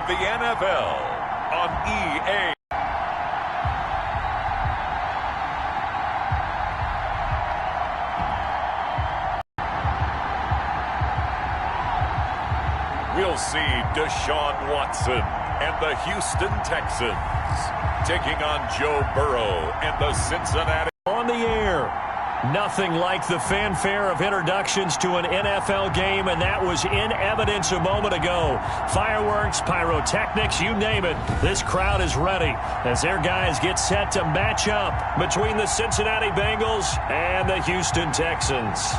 of the NFL on EA. We'll see Deshaun Watson and the Houston Texans taking on Joe Burrow and the Cincinnati. On the air. Nothing like the fanfare of introductions to an NFL game, and that was in evidence a moment ago. Fireworks, pyrotechnics, you name it. This crowd is ready as their guys get set to match up between the Cincinnati Bengals and the Houston Texans.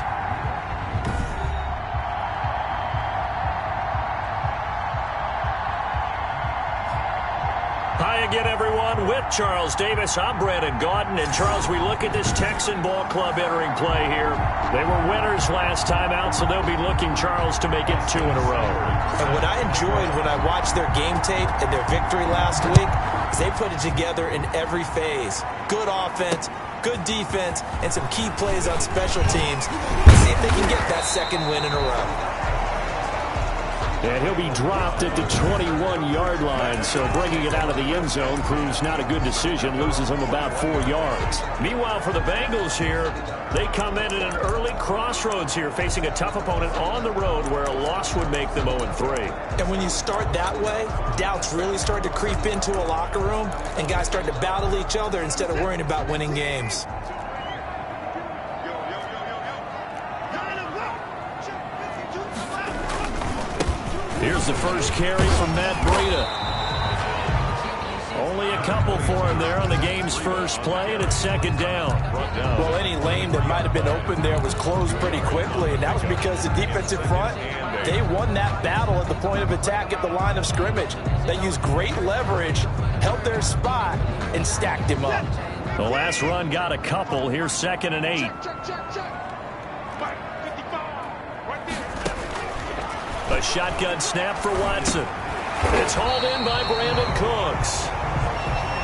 Hi again, everyone. With Charles Davis, I'm Brandon Gaudin. And, Charles, we look at this Texan ball club entering play here. They were winners last time out, so they'll be looking, Charles, to make it 2 in a row. And what I enjoyed when I watched their game tape and their victory last week is they put it together in every phase. Good offense, good defense, and some key plays on special teams. Let's see if they can get that second win in a row. And he'll be dropped at the 21-yard line, so bringing it out of the end zone proves not a good decision, loses him about 4 yards. Meanwhile, for the Bengals here, they come in at an early crossroads here, facing a tough opponent on the road where a loss would make them 0-3. And when you start that way, doubts really start to creep into a locker room, and guys start to battle each other instead of worrying about winning games. Here's the first carry from Matt Breida. Only a couple for him there on the game's first play, and it's second down. Well, any lane that might have been open there was closed pretty quickly, and that was because the defensive front, they won that battle at the point of attack at the line of scrimmage. They used great leverage, held their spot, and stacked him up. The last run got a couple. Here's 2nd and 8. A shotgun snap for Watson. It's hauled in by Brandon Cooks.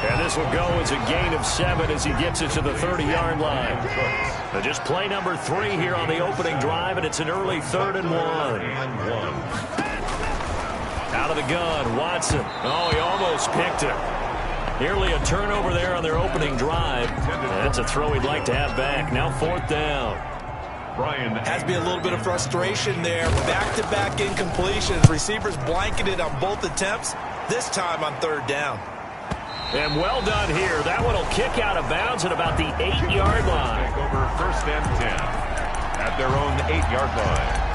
And this will go as a gain of 7 as he gets it to the 30-yard line. But just play number 3 here on the opening drive, and it's an early 3rd and 1. Out of the gun, Watson. Oh, he almost picked it. Nearly a turnover there on their opening drive. That's a throw he'd like to have back. Now 4th down. Has to be a little bit of frustration there. Back-to-back incompletions. Receivers blanketed on both attempts, this time on 3rd down. And well done here. That one will kick out of bounds at about the 8-yard line. Take over 1st and 10 at their own 8-yard line.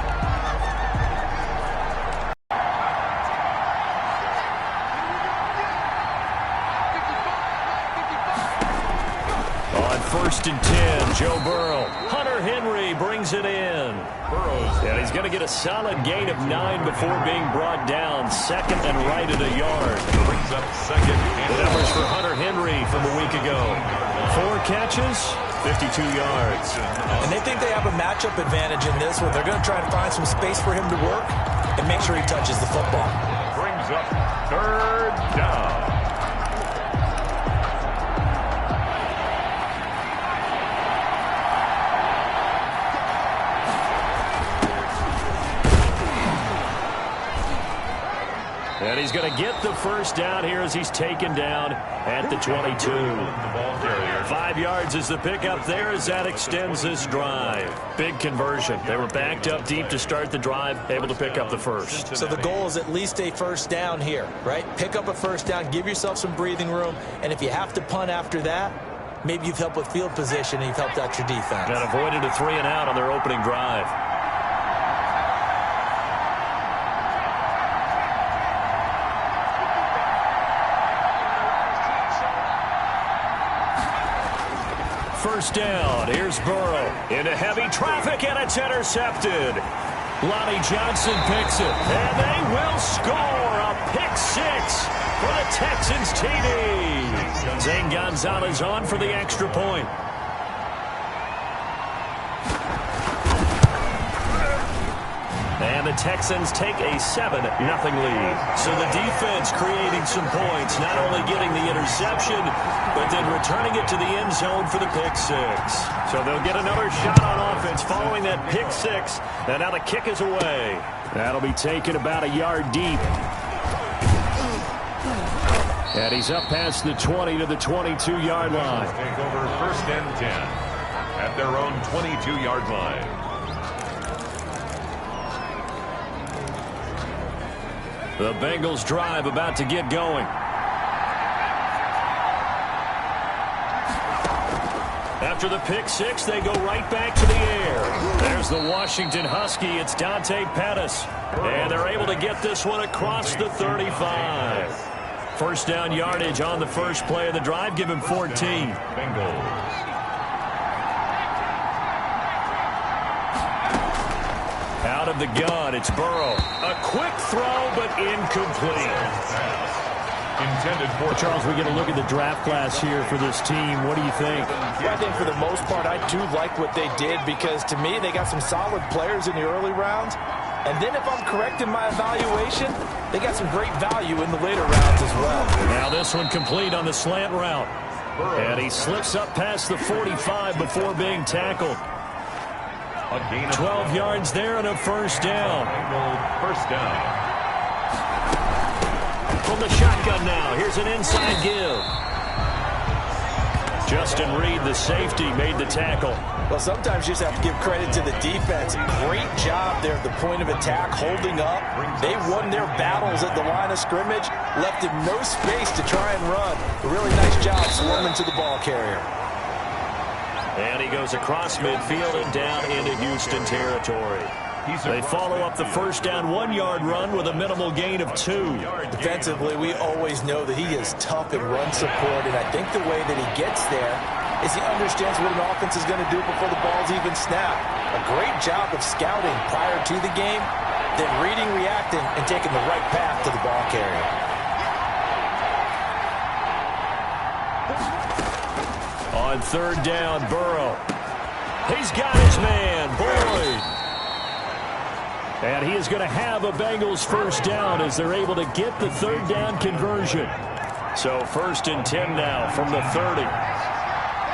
On 1st and 10, Joe Burrow. Hunter Henry brings it in. And he's going to get a solid gain of 9 before being brought down. 2nd and right at a yard. Brings up 2nd. The numbers for Hunter Henry from a week ago. 4 catches, 52 yards. And they think they have a matchup advantage in this one. They're going to try to find some space for him to work and make sure he touches the football. Brings up 3rd down. And he's going to get the first down here as he's taken down at the 22. 5 yards is the pickup there as that extends this drive. Big conversion. They were backed up deep to start the drive, able to pick up the first. So the goal is at least a first down here, right? Pick up a first down, give yourself some breathing room, and if you have to punt after that, maybe you've helped with field position and you've helped out your defense. And avoided a 3 and out on their opening drive. First down. Here's Burrow into heavy traffic, and it's intercepted. Lonnie Johnson picks it, and they will score a pick 6 for the Texans TD. Zane Gonzalez on for the extra point. And the Texans take a 7-0 lead. So the defense creating some points, not only getting the interception, but then returning it to the end zone for the pick 6. So they'll get another shot on offense following that pick 6. And now the kick is away. That'll be taken about a yard deep. And he's up past the 20 to the 22-yard line. Take over 1st and 10 at their own 22-yard line. The Bengals drive about to get going. After the pick six, they go right back to the air. There's the Washington Husky. It's Dante Pettis. And they're able to get this one across the 35. First down yardage on the first play of the drive. Give him 14. Bengals. Out of the gun, it's Burrow. A quick throw, but incomplete. Intended for Charles, we get a look at the draft class here for this team. What do you think? Well, I think for the most part, I do like what they did because, to me, they got some solid players in the early rounds. And then if I'm correct in my evaluation, they got some great value in the later rounds as well. Now this one complete on the slant route. And he slips up past the 45 before being tackled. 12 yards there and a first down. First down. From the shotgun now, here's an inside give. Justin Reed, the safety, made the tackle. Well, sometimes you just have to give credit to the defense. Great job there at the point of attack, holding up. They won their battles at the line of scrimmage, left him no space to try and run. A really nice job swarming to the ball carrier. And he goes across midfield and down into Houston territory. They follow up the first down 1-yard run with a minimal gain of 2. Defensively, we always know that he is tough in run support, and I think the way that he gets there is he understands what an offense is going to do before the ball's even snapped. A great job of scouting prior to the game, then reading, reacting, and taking the right path to the ball carrier. On third down, Burrow. He's got his man, Boyd. And he is going to have a Bengals first down as they're able to get the third down conversion. So 1st and 10 now from the 30.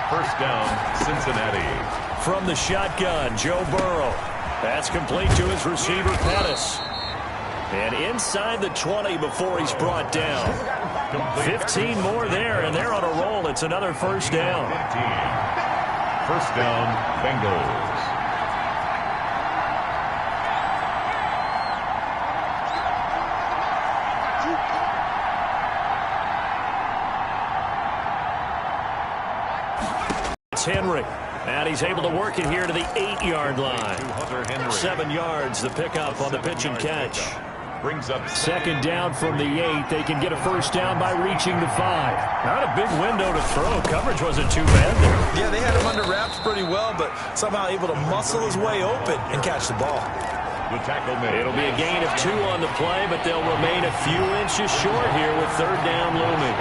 First down, Cincinnati. From the shotgun, Joe Burrow. That's complete to his receiver, Pettis. And inside the 20 before he's brought down. 15 more there, and they're on a roll. It's another first down. 15. First down, Bengals. Henry, and he's able to work it here to the 8-yard line. 7 yards, the pickup on the pitch and catch. Brings up second down from the 8. They can get a first down by reaching the 5. Not a big window to throw. Coverage wasn't too bad there. Yeah, they had him under wraps pretty well, but somehow able to muscle his way open and catch the ball. The tackle made. It'll be a gain of 2 on the play, but they'll remain a few inches short here with third down looming.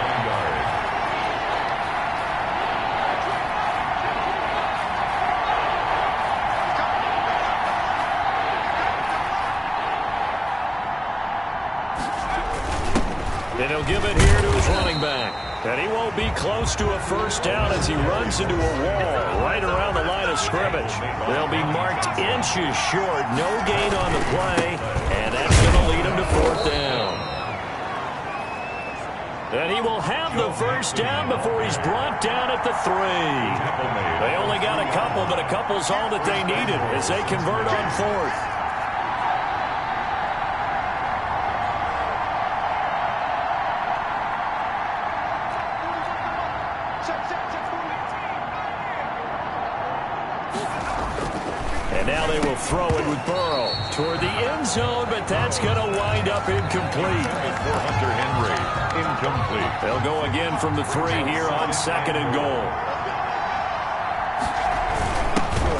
And he'll give it here to his running back. And he won't be close to a first down as he runs into a wall right around the line of scrimmage. They'll be marked inches short. No gain on the play. And that's going to lead him to fourth down. And he will have the first down before he's brought down at the 3. They only got a couple, but a couple's all that they needed as they convert on fourth. And now they will throw it with Burrow toward the end zone, but that's going to wind up incomplete. For Hunter Henry, incomplete. They'll go again from the 3 here on 2nd and goal.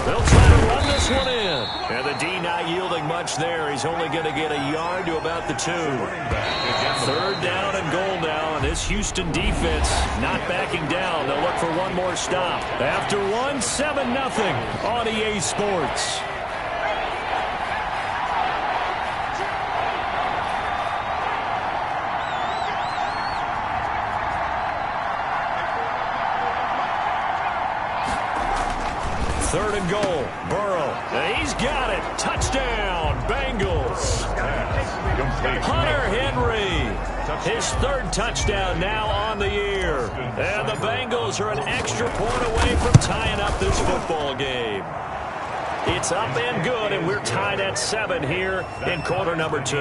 They'll try to run this one in. And the D not yielding much there. He's only going to get a yard to about the 2. Third down and goal now, and this Houston defense not backing down. They'll look for one more stop. After 1, 7-0 on EA Sports. Third and goal. Burrow. He's got it. Touchdown, Bengals. Hunter Henry. His third touchdown now on the year. And the Bengals are an extra point away from tying up this football game. It's up and good, and we're tied at 7 here in quarter number 2.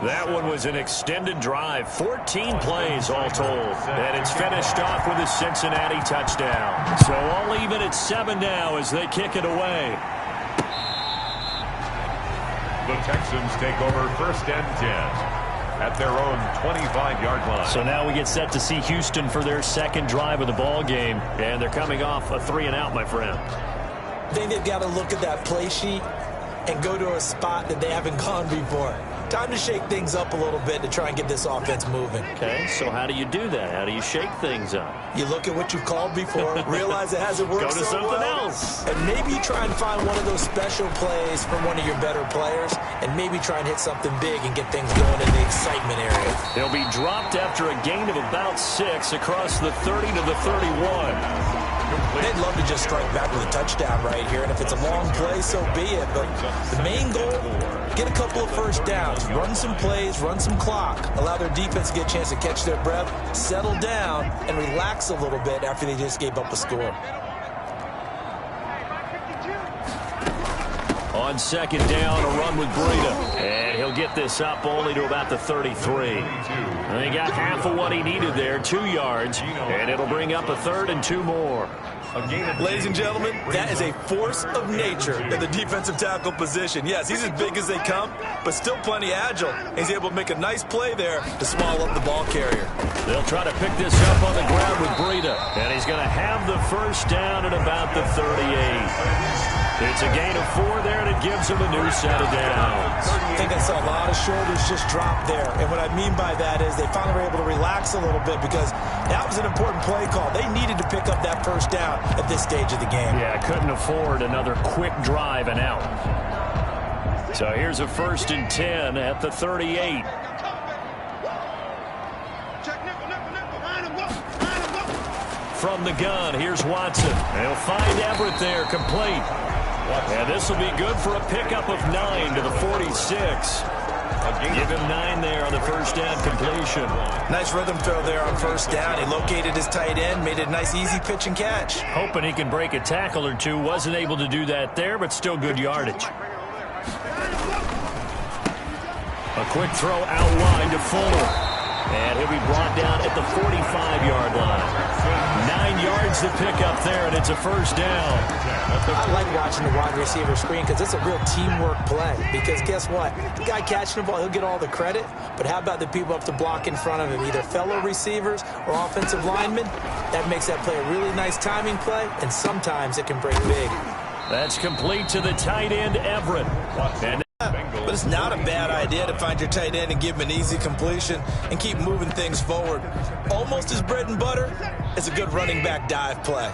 That one was an extended drive, 14 plays all told. And it's finished off with a Cincinnati touchdown. So all even at 7 now as they kick it away. The Texans take over 1st and 10 at their own 25-yard line. So now we get set to see Houston for their second drive of the ball game. And they're coming off a 3-and-out, my friend. I think they've got to look at that play sheet and go to a spot that they haven't gone before. Time to shake things up a little bit to try and get this offense moving. Okay, so how do you do that? How do you shake things up? You look at what you've called before, realize it hasn't worked so well. Go to something else. And maybe you try and find one of those special plays from one of your better players, and maybe try and hit something big and get things going in the excitement area. They'll be dropped after a gain of about 6 across the 30 to the 31. They'd love to just strike back with a touchdown right here, and if it's a long play, so be it. But the main goal, get a couple of first downs, run some plays, run some clock, allow their defense to get a chance to catch their breath, settle down, and relax a little bit after they just gave up a score. On 2nd down, a run with Breida. And he'll get this up only to about the 33. And he got half of what he needed there, 2 yards. And it'll bring up a 3rd and 2 more. Ladies and gentlemen, that is a force of nature in the defensive tackle position. Yes, he's as big as they come, but still plenty agile. He's able to make a nice play there to small up the ball carrier. They'll try to pick this up on the ground with Breida. And he's going to have the first down at about the 38. It's a gain of 4 there, and it gives him a new set of downs. I think I saw a lot of shoulders just drop there. And what I mean by that is they finally were able to relax a little bit because that was an important play call. They needed to pick up that first down at this stage of the game. Yeah, couldn't afford another quick drive and out. So here's a 1st and 10 at the 38. From the gun, here's Watson. They'll find Everett there, complete. And this will be good for a pickup of 9 to the 46. Give him 9 there on the first down completion. Nice rhythm throw there on first down. He located his tight end, made it a nice easy pitch and catch. Hoping he can break a tackle or two. Wasn't able to do that there, but still good yardage. A quick throw out wide to Fuller. And he'll be brought down at the 45-yard line. 9 yards to pick up there, and it's a first down. I like watching the wide receiver screen because it's a real teamwork play. Because guess what? The guy catching the ball, he'll get all the credit. But how about the people up to block in front of him, either fellow receivers or offensive linemen? That makes that play a really nice timing play, and sometimes it can break big. That's complete to the tight end, Everett. And but it's not a bad idea to find your tight end and give him an easy completion and keep moving things forward. Almost his bread and butter is a good running back dive play.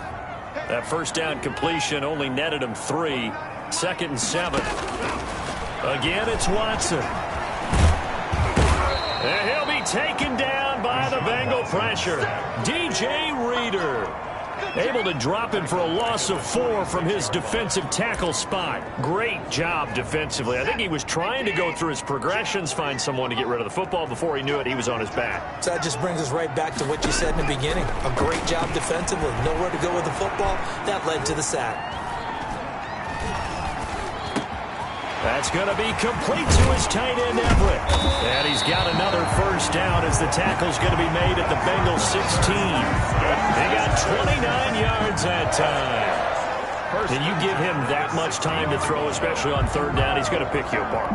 That first down completion only netted him 3. 2nd and 7. Again, it's Watson. And he'll be taken down by the Bengal pressure. DJ Reader. Able to drop him for a loss of 4 from his defensive tackle spot. Great job defensively. I think he was trying to go through his progressions, find someone to get rid of the football. Before he knew it, he was on his back. So that just brings us right back to what you said in the beginning. A great job defensively. Nowhere to go with the football. That led to the sack. That's going to be complete to his tight end, Everett. And he's got another first down as the tackle's going to be made at the Bengals 16. They got 29 yards that time. And you give him that much time to throw, especially on 3rd down, he's going to pick you apart.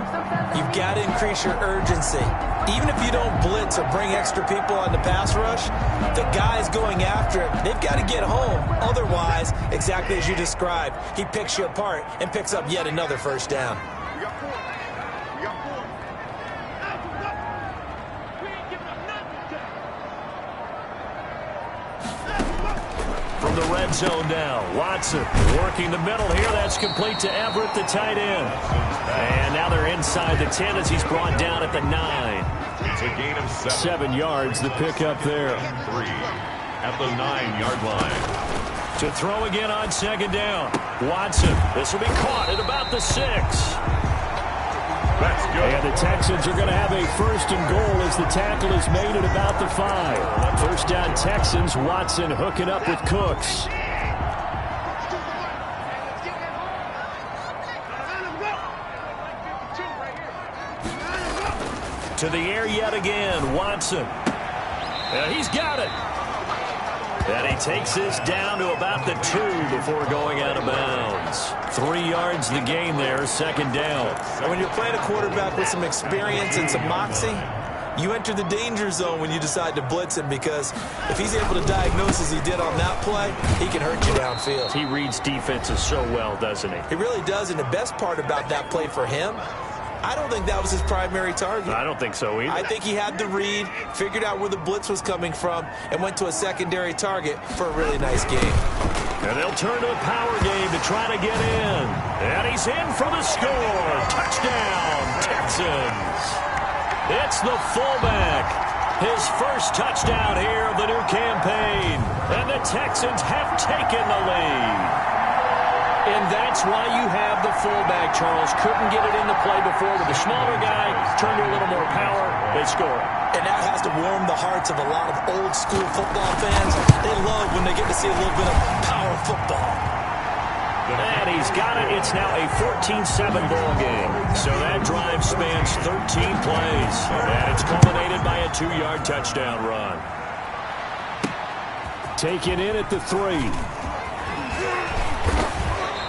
You've got to increase your urgency. Even if you don't blitz or bring extra people on the pass rush, the guys going after it, they've got to get home. Otherwise, exactly as you described, he picks you apart and picks up yet another first down. From the red zone now, Watson working the middle here. That's complete to Everett, the tight end. And now they're inside the 10 as he's brought down at the 9. It's a gain of 7 yards, the pickup there. 3 at the 9-yard line. To throw again on 2nd down. Watson, this will be caught at about the 6. That's good. And the Texans are going to have a first and goal as the tackle is made at about the 5. First down Texans. Watson hooking up with Cooks. To the air yet again, Watson. He's got it. And he takes this down to about the 2 before going out of bounds. 3 yards the gain there, second down. And when you're playing a quarterback with some experience and some moxie, you enter the danger zone when you decide to blitz him, because if he's able to diagnose as he did on that play, he can hurt you downfield. He reads defenses so well, doesn't he? He really does, and the best part about that play for him, I don't think that was his primary target. I don't think so either. I think he had the read, figured out where the blitz was coming from, and went to a secondary target for a really nice game. And they'll turn to a power game to try to get in. And he's in for the score. Touchdown, Texans. It's the fullback. His first touchdown here of the new campaign. And the Texans have taken the lead. And that's why you have the fullback, Charles. Couldn't get it into play before with the smaller guy. Turned to a little more power. They score. And that has to warm the hearts of a lot of old-school football fans. They love when they get to see a little bit of power football. And he's got it. It's now a 14-7 ball game. So that drive spans 13 plays. And it's culminated by a 2-yard touchdown run. Taken in at the 3.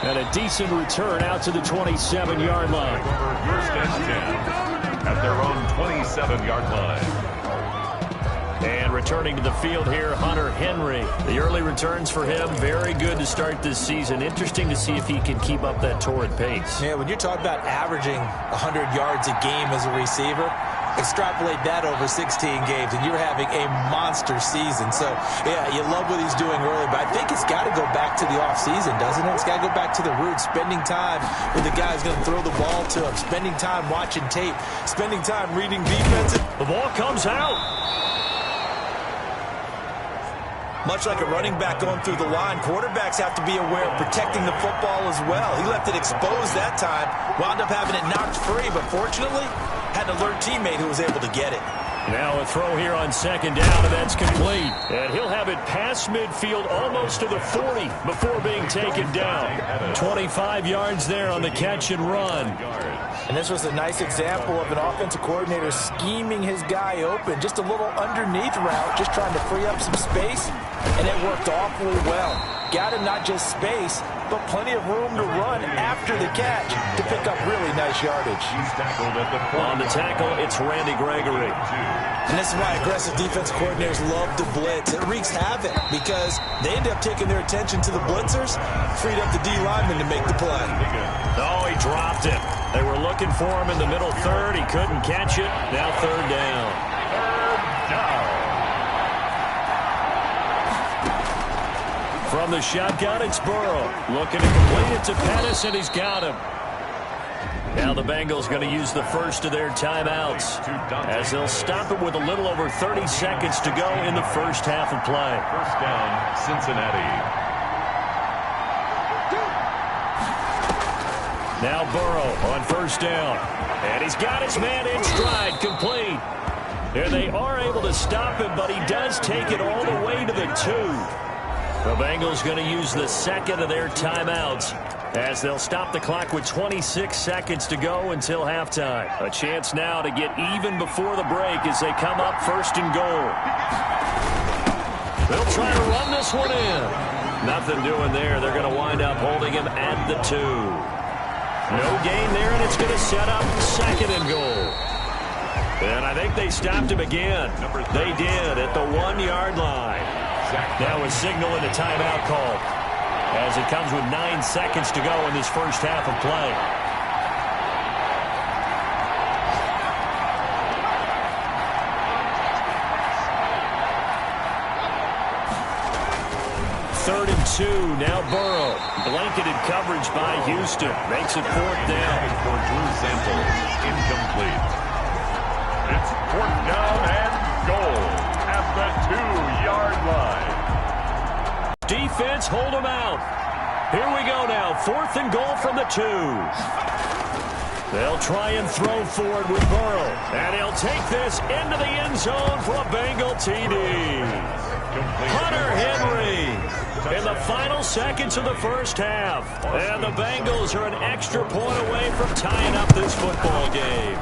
And a decent return out to the 27-yard line. First and 10 at their own 27-yard line. And returning to the field here, Hunter Henry. The early returns for him, very good to start this season. Interesting to see if he can keep up that torrid pace. Yeah, when you're talking about averaging 100 yards a game as a receiver, extrapolate that over 16 games, and you're having a monster season. So, yeah, you love what he's doing early, but I think it's got to go back to the offseason, doesn't it? It's got to go back to the roots, spending time with the guy who's going to throw the ball to him, spending time watching tape, spending time reading defenses. The ball comes out. Much like a running back going through the line, quarterbacks have to be aware of protecting the football as well. He left it exposed that time, wound up having it knocked free, but fortunately, had an alert teammate who was able to get it. Now a throw here on second down, and that's complete. And he'll have it past midfield almost to the 40 before being taken down. 25 yards there on the catch and run. And this was a nice example of an offensive coordinator scheming his guy open. Just a little underneath route, just trying to free up some space, and it worked awfully well. Got him not just space, but plenty of room to run after the catch to pick up really nice yardage. On the tackle, it's Randy Gregory. And this is why aggressive defense coordinators love to blitz. It wreaks havoc because they end up taking their attention to the blitzers, freed up the D lineman to make the play. Oh, he dropped it. They were looking for him in the middle third. He couldn't catch it. Now third down. From the shotgun, it's Burrow. Looking to complete it to Pettis, and he's got him. Now the Bengals going to use the first of their timeouts as they'll stop it with a little over 30 seconds to go in the first half of play. First down, Cincinnati. Now Burrow on first down. And he's got his man in stride, complete. And they are able to stop him, but he does take it all the way to the 2. The Bengals going to use the second of their timeouts as they'll stop the clock with 26 seconds to go until halftime. A chance now to get even before the break as they come up first and goal. They'll try to run this one in. Nothing doing there. They're going to wind up holding him at the 2. No gain there, and it's going to set up second and goal. And I think they stopped him again. They did at the 1-yard line. Now a signal and a timeout call as it comes with 9 seconds to go in this first half of play. Third and 2. Now Burrow. Blanketed coverage by Houston. Makes it fourth down. For Drew Sample. Incomplete. It's fourth down and goal at the 2-yard line. Defense, hold them out. Here we go now. Fourth and goal from the 2. They'll try and throw forward with Burrow. And he'll take this into the end zone for a Bengal TD. Hunter Henry in the final seconds of the first half. And the Bengals are an extra point away from tying up this football game.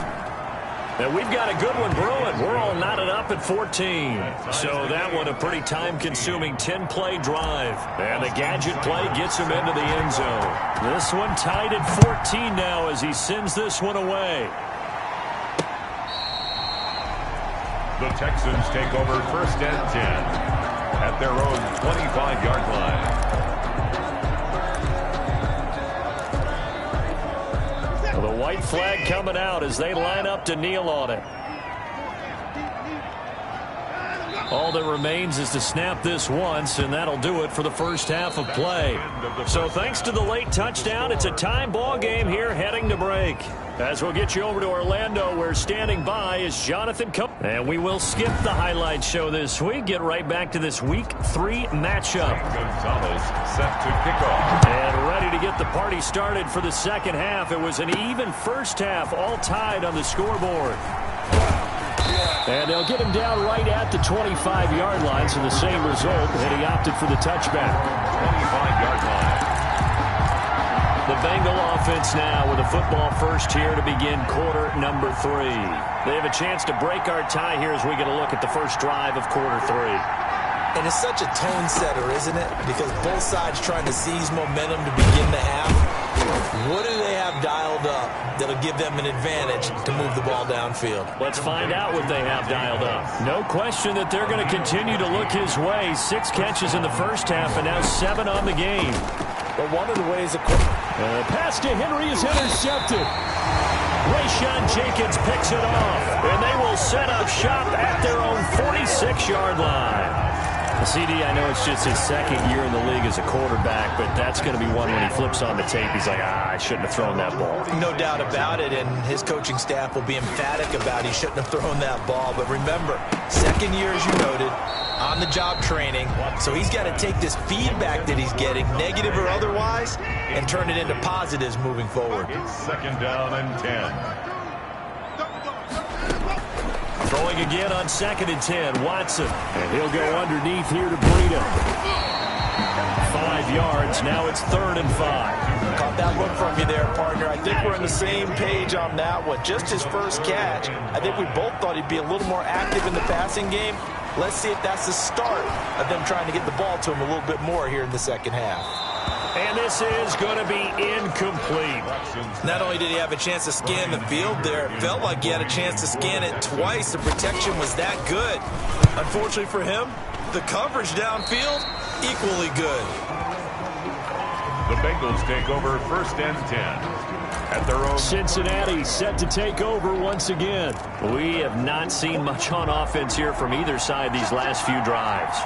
And we've got a good one brewing. We're all knotted up at 14. So that one a pretty time-consuming 10-play drive. And the gadget play gets him into the end zone. This one tied at 14 now as he sends this one away. The Texans take over first and 10 at their own 25-yard line. The white flag coming out as they line up to kneel on it. All that remains is to snap this once, and that'll do it for the first half of play. So thanks to the late touchdown, it's a time ball game here heading to break. As we'll get you over to Orlando, where standing by is Jonathan Coe. And we will skip the highlight show this week. Get right back to this Week 3 matchup. Gonzalez set to kick off. And ready to get the party started for the second half. It was an even first half, all tied on the scoreboard. And they'll get him down right at the 25-yard line, so the same result, and he opted for the touchback. 25-yard line. The Bengal offense now with a football first here to begin quarter number 3. They have a chance to break our tie here as we get a look at the first drive of quarter 3. And it's such a tone setter, isn't it? Because both sides trying to seize momentum to begin the half. What do they have dialed up that'll give them an advantage to move the ball downfield? Let's find out what they have dialed up. No question that they're going to continue to look his way. 6 catches in the first half and now 7 on the game. But one of the ways that pass to Henry is intercepted. Rayshon Jenkins picks it off, and they will set up shop at their own 46-yard line. CD, I know it's just his second year in the league as a quarterback, but that's going to be one when he flips on the tape. He's like, I shouldn't have thrown that ball. No doubt about it, and his coaching staff will be emphatic about he shouldn't have thrown that ball. But remember, second year, as you noted, on-the-job training, so he's got to take this feedback that he's getting, negative or otherwise, and turn it into positives moving forward. Second down and 10. Throwing again on 2nd and 10, Watson. And he'll go underneath here to Breida. 5 yards, now it's 3rd and 5. Caught that look from you there, partner. I think we're on the same page on that one. Just his first catch. I think we both thought he'd be a little more active in the passing game. Let's see if that's the start of them trying to get the ball to him a little bit more here in the second half. And this is going to be incomplete. Not only did he have a chance to scan the field there, it felt like he had a chance to scan it twice. The protection was that good. Unfortunately for him, the coverage downfield, equally good. The Bengals take over first and 10 at their own. Cincinnati set to take over once again. We have not seen much on offense here from either side these last few drives.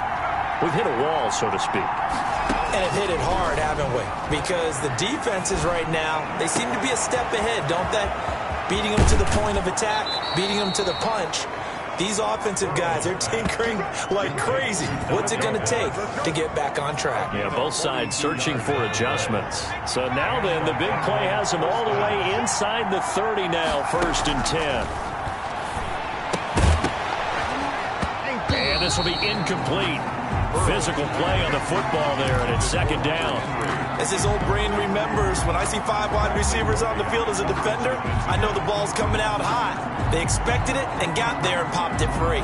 We've hit a wall, so to speak. And have hit it hard, haven't we? Because the defenses right now, they seem to be a step ahead, don't they? Beating them to the point of attack, beating them to the punch. These offensive guys, they're tinkering like crazy. What's it going to take to get back on track? Yeah, both sides searching for adjustments. So now then, the big play has them all the way inside the 30 now, 1st and 10. And this will be incomplete. Physical play on the football there, and it's 2nd down. As his old brain remembers, when I see 5 wide receivers on the field as a defender, I know the ball's coming out hot. They expected it and got there and popped it free.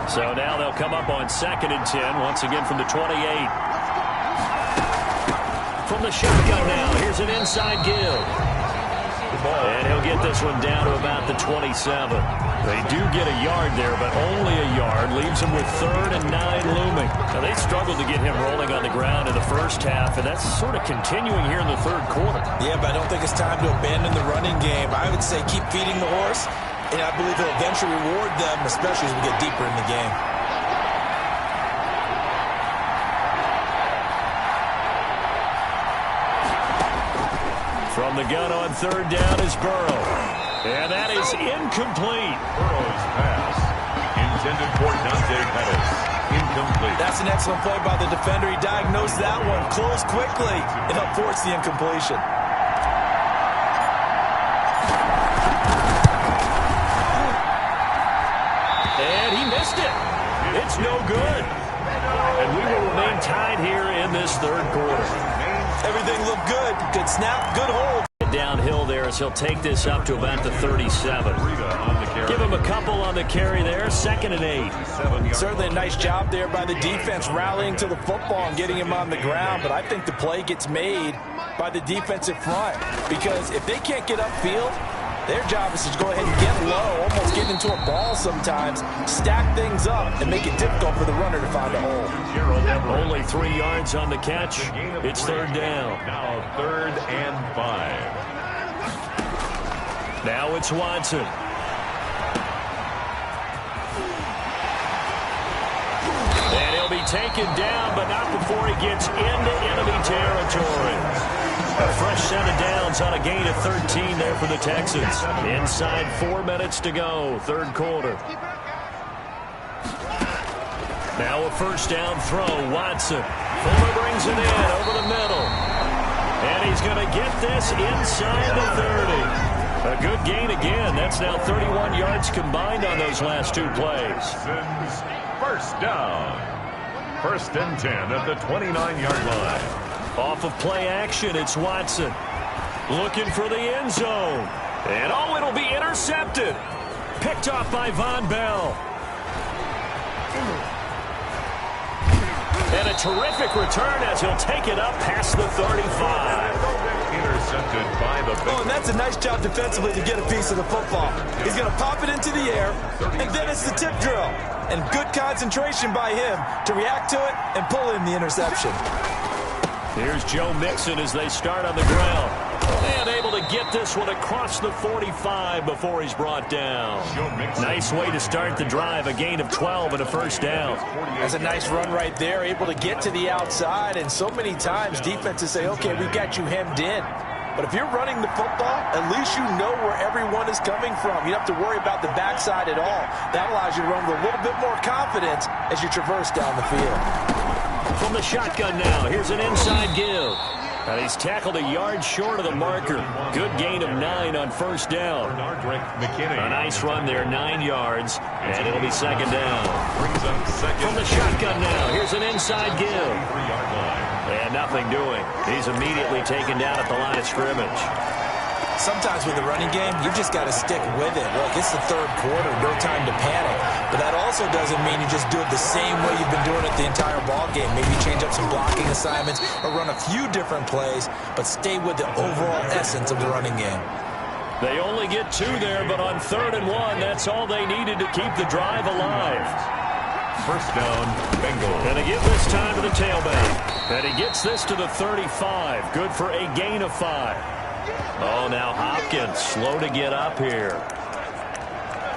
So now they'll come up on 2nd and 10, once again from the 28. From the shotgun now, here's an inside give. And he'll get this one down to about the 27. They do get a yard there, but only a yard. Leaves him with 3rd and 9 looming. Now, they struggled to get him rolling on the ground in the first half, and that's sort of continuing here in the 3rd quarter. Yeah, but I don't think it's time to abandon the running game. I would say keep feeding the horse, and I believe he'll eventually reward them, especially as we get deeper in the game. From the gun on 3rd down is Burrow. And that is incomplete. Burrow's pass intended for Dante Pettis. incomplete. That's an excellent play by the defender. He diagnosed that one, closed quickly, and helped force the incompletion. And he missed it. It's no good. And we will remain tied here in this third quarter. Everything looked good. Good snap, good hold. Downhill there as he'll take this up to about the 37. Give him a couple on the carry there. 2nd and 8. Certainly a nice job there by the defense rallying to the football and getting him on the ground. But I think the play gets made by the defensive front. Because if they can't get upfield, their job is to go ahead and get low, almost get into a ball sometimes, stack things up, and make it difficult for the runner to find a hole. Only 3 yards on the catch. It's 3rd down. Now 3rd and 5. Now it's Watson. And he'll be taken down, but not before he gets into enemy territory. A fresh set of downs on a gain of 13 there for the Texans. Inside 4 minutes to go, 3rd quarter. Now a 1st down throw, Watson. Fuller brings it in over the middle. And he's going to get this inside the 30. A good gain again. That's now 31 yards combined on those last 2 plays. 1st down. 1st and 10 at the 29-yard line. Off of play action, it's Watson. Looking for the end zone. And oh, it'll be intercepted. Picked off by Von Bell. And a terrific return as he'll take it up past the 35. Intercepted by the Bengals. Oh, and that's a nice job defensively to get a piece of the football. He's going to pop it into the air, and then it's the tip drill. And good concentration by him to react to it and pull in the interception. Here's Joe Mixon as they start on the ground. And able to get this one across the 45 before he's brought down. Nice way to start the drive. A gain of 12 and a 1st down. That's a nice run right there. Able to get to the outside. And so many times defenses say, okay, we've got you hemmed in. But if you're running the football, at least you know where everyone is coming from. You don't have to worry about the backside at all. That allows you to run with a little bit more confidence as you traverse down the field. From the shotgun now, here's an inside give. And he's tackled a yard short of the marker. Good gain of 9 on 1st down. A nice run there, 9 yards, and it'll be 2nd down. From the shotgun now, here's an inside give. And nothing doing. He's immediately taken down at the line of scrimmage. Sometimes with the running game, you just got to stick with it. Look, it's the 3rd quarter, no time to panic. But that also doesn't mean you just do it the same way you've been doing it the entire ball game. Maybe change up some blocking assignments or run a few different plays, but stay with the overall essence of the running game. They only get 2 there, but on 3rd and 1, that's all they needed to keep the drive alive. 1st down, Bengals. And they give this time to the tailback. And he gets this to the 35. Good for a gain of 5. Oh, now Hopkins slow to get up here.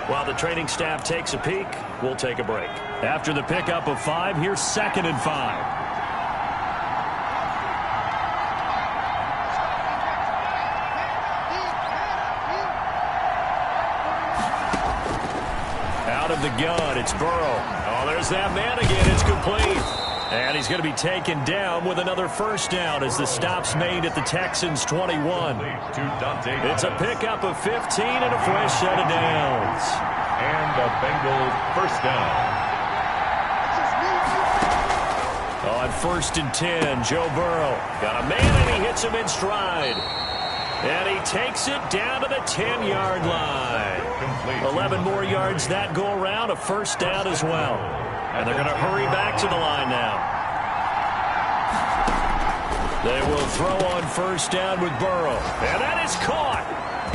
While the training staff takes a peek, we'll take a break. After the pickup of 5, here's 2nd and 5. Out of the gun, it's Burrow. Oh, there's that man again. It's complete. And he's going to be taken down with another 1st down as the stop's made at the Texans' 21. It's a pickup of 15 and a fresh set of downs. And the Bengals 1st down. On 1st and 10, Joe Burrow got a man and he hits him in stride. And he takes it down to the 10-yard line. 11 more yards that go around, a 1st down as well. And they're going to hurry back to the line now. They will throw on 1st down with Burrow. And that is caught.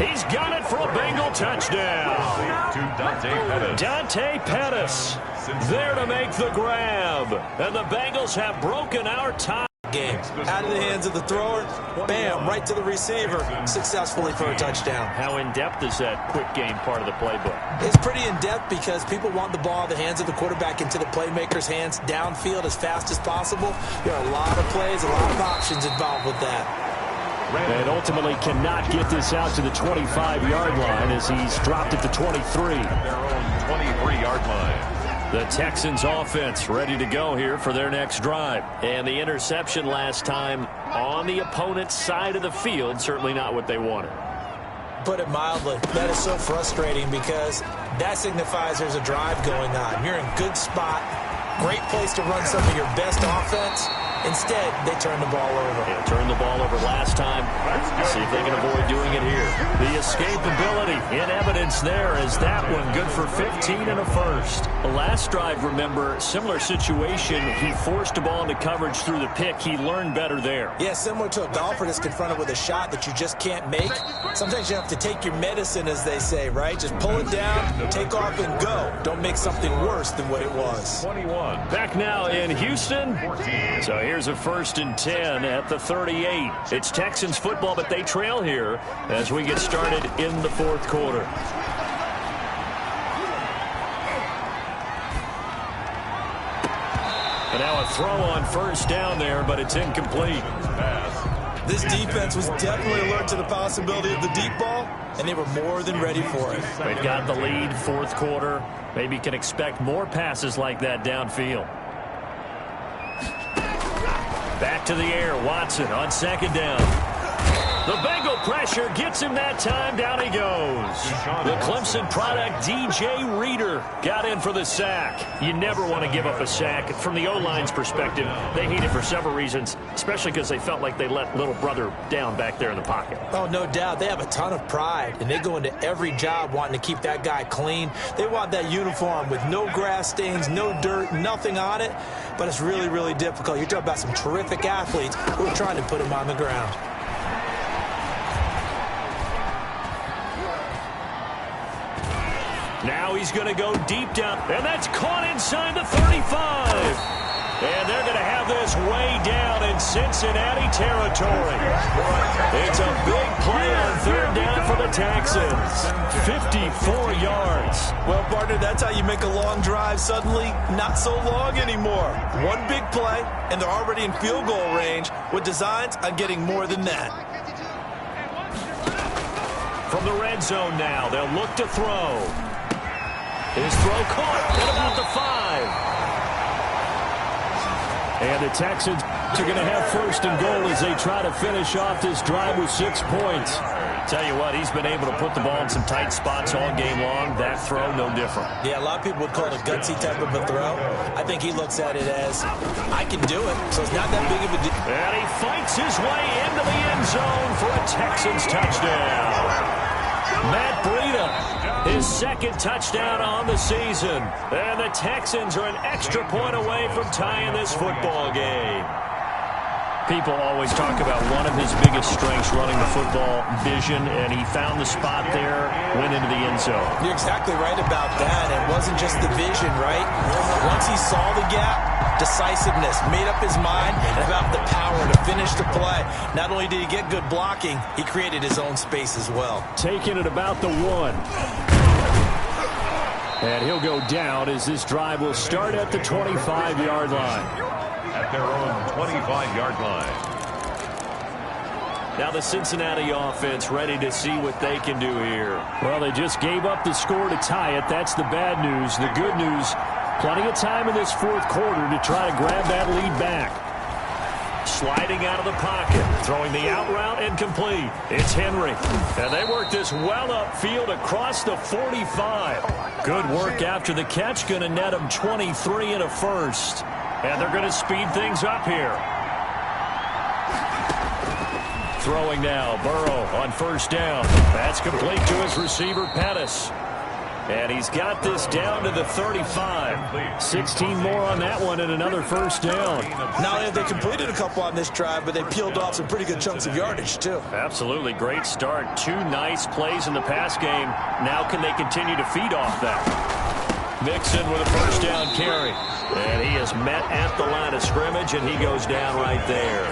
He's got it for a Bengal touchdown. Dante Pettis there to make the grab. And the Bengals have broken our tie. Game out of the hands of the thrower, bam, right to the receiver, successfully for a touchdown. How in-depth is that quick game part of the playbook? It's pretty in-depth because people want the ball in the hands of the quarterback into the playmaker's hands downfield as fast as possible. There are a lot of plays, a lot of options involved with that. And ultimately cannot get this out to the 25-yard line as he's dropped at the 23. Their own 23-yard line. The Texans offense ready to go here for their next drive. And the interception last time on the opponent's side of the field, certainly not what they wanted. Put it mildly, that is so frustrating because that signifies there's a drive going on. You're in a good spot, great place to run some of your best offense. Instead, they turn the ball over. Yeah, turned the ball over last time. See if they can avoid doing it here. The escapability in evidence there as that one good for 15 and a first. The last drive, remember, similar situation. He forced the ball into coverage through the pick. He learned better there. Yeah, similar to a golfer that's confronted with a shot that you just can't make. Sometimes you have to take your medicine, as they say, right? Just pull it down, take off, and go. Don't make something worse than what it was. 21. Back now in Houston. So here's a 1st and 10 at the 38. It's Texans football, but they trail here as we get started in the 4th quarter. And now a throw on 1st down there, but it's incomplete. This defense was definitely alert to the possibility of the deep ball, and they were more than ready for it. They've got the lead, 4th quarter. Maybe can expect more passes like that downfield. Back to the air, Watson on 2nd down. The Bengal pressure gets him that time. Down he goes. The Clemson product, DJ Reader, got in for the sack. You never want to give up a sack. From the O-line's perspective, they hate it for several reasons, especially because they felt like they let little brother down back there in the pocket. Oh, no doubt. They have a ton of pride, and they go into every job wanting to keep that guy clean. They want that uniform with no grass stains, no dirt, nothing on it, but it's really, really difficult. You're talking about some terrific athletes who are trying to put him on the ground. Now he's going to go deep down, and that's caught inside the 35. And they're going to have this way down in Cincinnati territory. It's a big play on 3rd down for the Texans. 54 yards. Well, partner, that's how you make a long drive suddenly not so long anymore. One big play, and they're already in field goal range with designs on getting more than that. From the red zone now, they'll look to throw. His throw caught at about the 5. And the Texans are going to have 1st and goal as they try to finish off this drive with 6 points. Tell you what, he's been able to put the ball in some tight spots all game long. That throw, no different. Yeah, a lot of people would call it a gutsy type of a throw. I think he looks at it as, I can do it, so it's not that big of a deal. And he fights his way into the end zone for a Texans touchdown. Matt Breida, his 2nd touchdown on the season. And the Texans are an extra point away from tying this football game. People always talk about one of his biggest strengths running the football, vision, and he found the spot there, went into the end zone. You're exactly right about that. It wasn't just the vision, right? Once he saw the gap, decisiveness, made up his mind, and about the power to finish the play. Not only did he get good blocking, he created his own space as well. Taking it about the 1. And he'll go down as this drive will start at the 25-yard line. At their own 25-yard line. Now the Cincinnati offense ready to see what they can do here. Well, they just gave up the score to tie it. That's the bad news. The good news, plenty of time in this 4th quarter to try to grab that lead back. Sliding out of the pocket, throwing the out route and complete. It's Henry. And they work this well upfield across the 45. Good work after the catch. Going to net them 23 and a first. And they're going to speed things up here. Throwing now, Burrow on 1st down. That's complete to his receiver, Pettis. And he's got this down to the 35. 16 more on that one and another 1st down. Not only have they completed a couple on this drive, but they peeled off some pretty good chunks of yardage, too. Absolutely. Great start. 2 nice plays in the pass game. Now can they continue to feed off that? Mixon with a 1st down carry. And he is met at the line of scrimmage, and he goes down right there.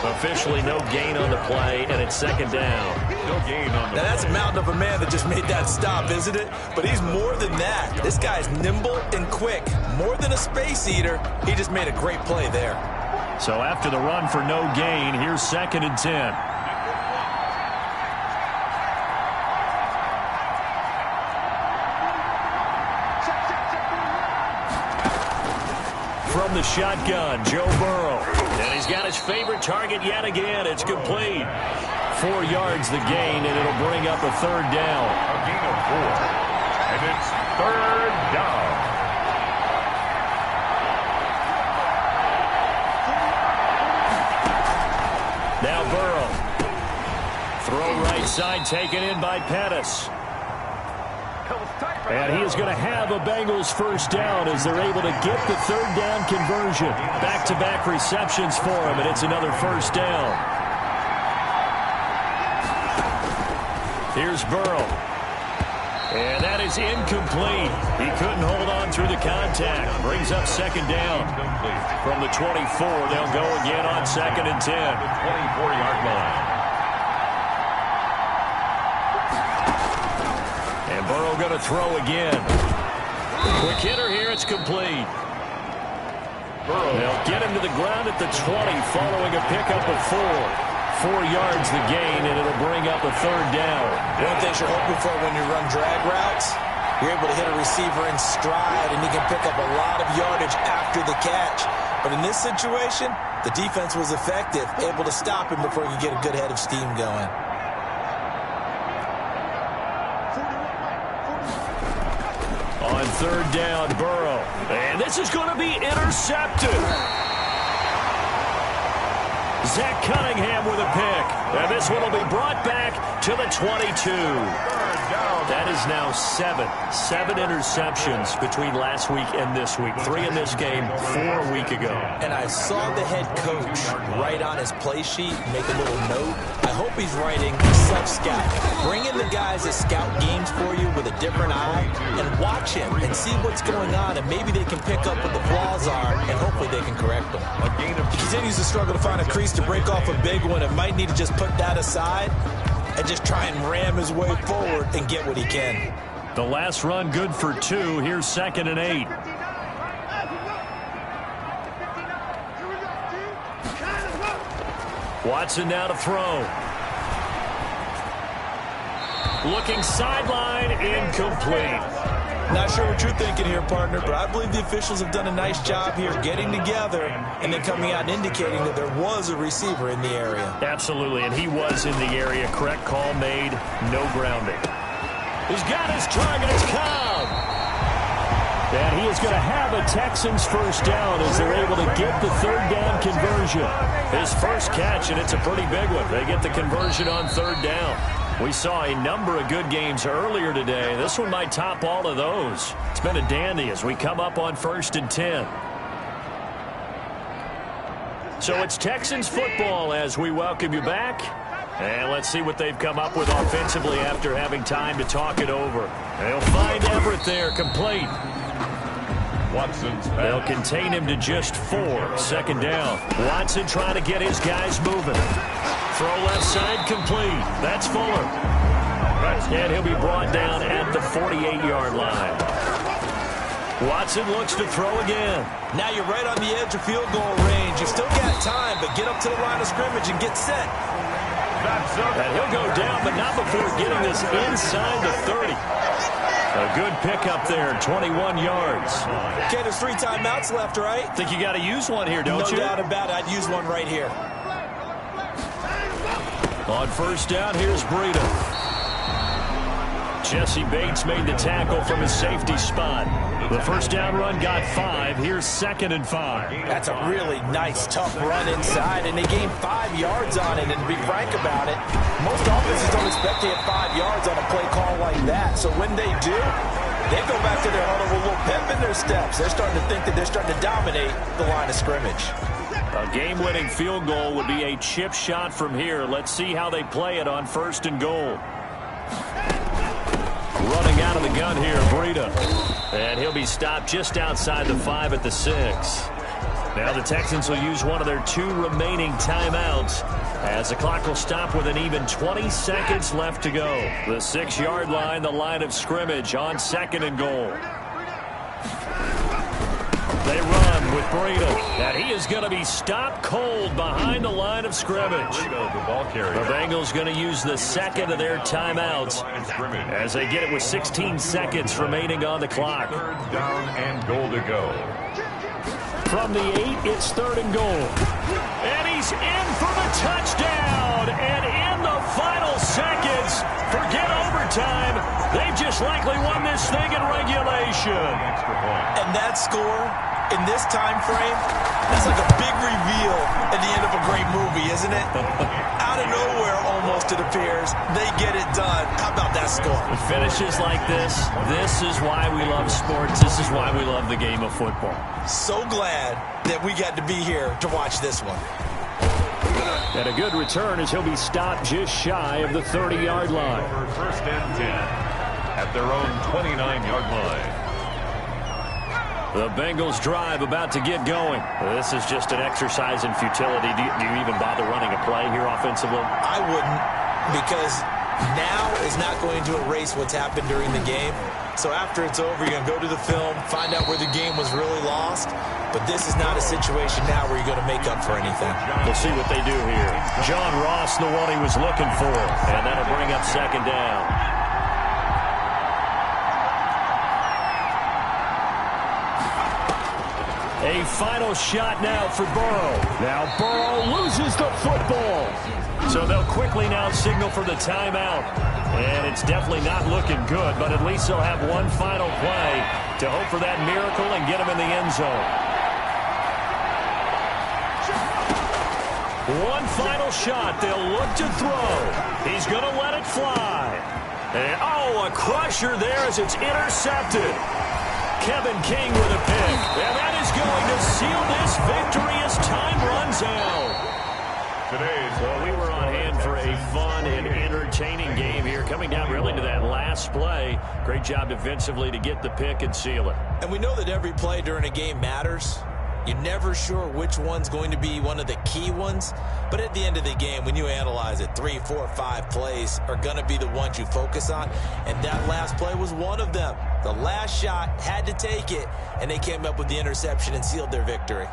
Officially no gain on the play, and it's 2nd down. No gain on the Now that's a mountain of a man that just made that stop, isn't it? But he's more than that. This guy's nimble and quick. More than a space eater, he just made a great play there. So after the run for no gain, here's 2nd and 10. from the shotgun, Joe Burrow. And he's got his favorite target yet again. It's complete. 4 yards the gain, and it'll bring up a third down. A gain of 4. And it's third down. Now Burrow. Throw right side taken in by Pettis. And he is going to have a Bengals first down as they're able to get the third down conversion. Back-to-back receptions for him, and it's another first down. Here's Burrow. And that is incomplete. He couldn't hold on through the contact. Brings up second down. From the 24, they'll go again on 2nd and 10. 24-yard line. And Burrow going to throw again. Quick hitter here. It's complete. They'll get him to the ground at the 20 following a pickup of 4. 4 yards the gain, and it'll bring up a third down. One thing you're hoping for when you run drag routes, you're able to hit a receiver in stride, and he can pick up a lot of yardage after the catch. But in this situation, the defense was effective, able to stop him before he could get a good head of steam going. On third down, Burrow. And this is going to be intercepted. Zach Cunningham with a pick. And this one will be brought back to the 22. That is now 7 interceptions between last week and this week. 3 in this game, 4 a week ago. And I saw the head coach write on his play sheet, make a little note. I hope he's writing sub-scout. Bring in the guys that scout games for you with a different eye and watch him and see what's going on, and maybe they can pick up what the flaws are, and hopefully they can correct them. He continues to struggle to find a crease to break off a big one, and might need to just put that aside and just try and ram his way forward and get what he can. The last run good for 2. Here's 2nd and 8. Watson now to throw. Looking sideline, incomplete. Not sure what you're thinking here, partner, but I believe the officials have done a nice job here getting together and then coming out and indicating that there was a receiver in the area. Absolutely, and he was in the area. Correct call made, no grounding. He's got his targets come. And he is going to have a Texans first down as they're able to get the third down conversion. His first catch, and it's a pretty big one. They get the conversion on third down. We saw a number of good games earlier today. This one might top all of those. It's been a dandy as we come up on 1st and 10. So it's Texans football as we welcome you back. And let's see what they've come up with offensively after having time to talk it over. They'll find Everett there, complete. They'll contain him to just 4. 2nd down. Watson trying to get his guys moving. Throw left side, complete. That's Fuller. And he'll be brought down at the 48-yard line. Watson looks to throw again. Now you're right on the edge of field goal range. You've still got time, but get up to the line of scrimmage and get set. And he'll go down, but not before getting this inside the 30. A good pickup there, 21 yards. Okay, there's 3 timeouts left, right? Think you got to use one here, don't you? No doubt about it. I'd use one right here. On first down, here's Breida. Jesse Bates made the tackle from his safety spot. The first down run got 5. Here's 2nd and 5. That's a really nice, tough run inside, and they gained 5 yards on it. And to be frank about it, most offenses don't expect to hit 5 yards on a play call like that. So when they do, they go back to their huddle with a little pep in their steps. They're starting to think that they're starting to dominate the line of scrimmage. A game-winning field goal would be a chip shot from here. Let's see how they play it on 1st and goal. Running out of the gun here, Breida. And he'll be stopped just outside the 5 at the 6. Now the Texans will use one of their 2 remaining timeouts as the clock will stop with an even 20 seconds left to go. The 6-yard line, the line of scrimmage on 2nd and goal. They run with Breida, and he is going to be stopped cold behind the line of scrimmage. The Bengals going to use the 2nd of their timeouts as they get it with 16 seconds remaining on the clock. 3rd down and goal to go. From the 8, it's 3rd and goal. And he's in for the touchdown. And in the final seconds, forget overtime, they've just likely won this thing in regulation. And that score, in this time frame, that's like a big reveal at the end of a great movie, isn't it? Out of nowhere, almost, it appears, they get it done. How about that score? It finishes like this. This is why we love sports. This is why we love the game of football. So glad that we got to be here to watch this one. And a good return as he'll be stopped just shy of the 30-yard line. For 1st and 10 at their own 29-yard line. The Bengals drive about to get going. This is just an exercise in futility. Do you even bother running a play here offensively? I wouldn't, because now is not going to erase what's happened during the game. So after it's over, you're going to go to the film, find out where the game was really lost. But this is not a situation now where you're going to make up for anything. We'll see what they do here. John Ross, the one he was looking for. And that'll bring up 2nd down. A final shot now for Burrow. Now Burrow loses the football. So they'll quickly now signal for the timeout. And it's definitely not looking good, but at least they'll have one final play to hope for that miracle and get him in the end zone. One final shot. They'll look to throw. He's going to let it fly. And, a crusher there as it's intercepted. Kevin King with a pick. And that is going to seal this victory as time runs out. Well, we were on hand for a fun and entertaining game here, coming down really to that last play. Great job defensively to get the pick and seal it. And we know that every play during a game matters. You're never sure which one's going to be one of the key ones. But at the end of the game, when you analyze it, 3, 4, 5 plays are going to be the ones you focus on. And that last play was one of them. The last shot had to take it, and they came up with the interception and sealed their victory.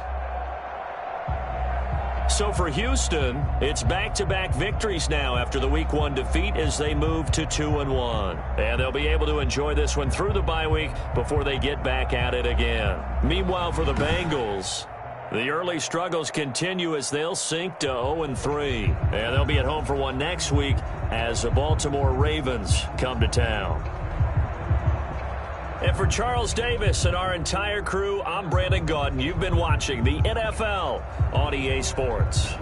So for Houston, it's back-to-back victories now after the Week 1 defeat as they move to 2-1. And they'll be able to enjoy this one through the bye week before they get back at it again. Meanwhile, for the Bengals, the early struggles continue as they'll sink to 0-3. And they'll be at home for one next week as the Baltimore Ravens come to town. And for Charles Davis and our entire crew, I'm Brandon Gaudin. You've been watching the NFL on EA Sports.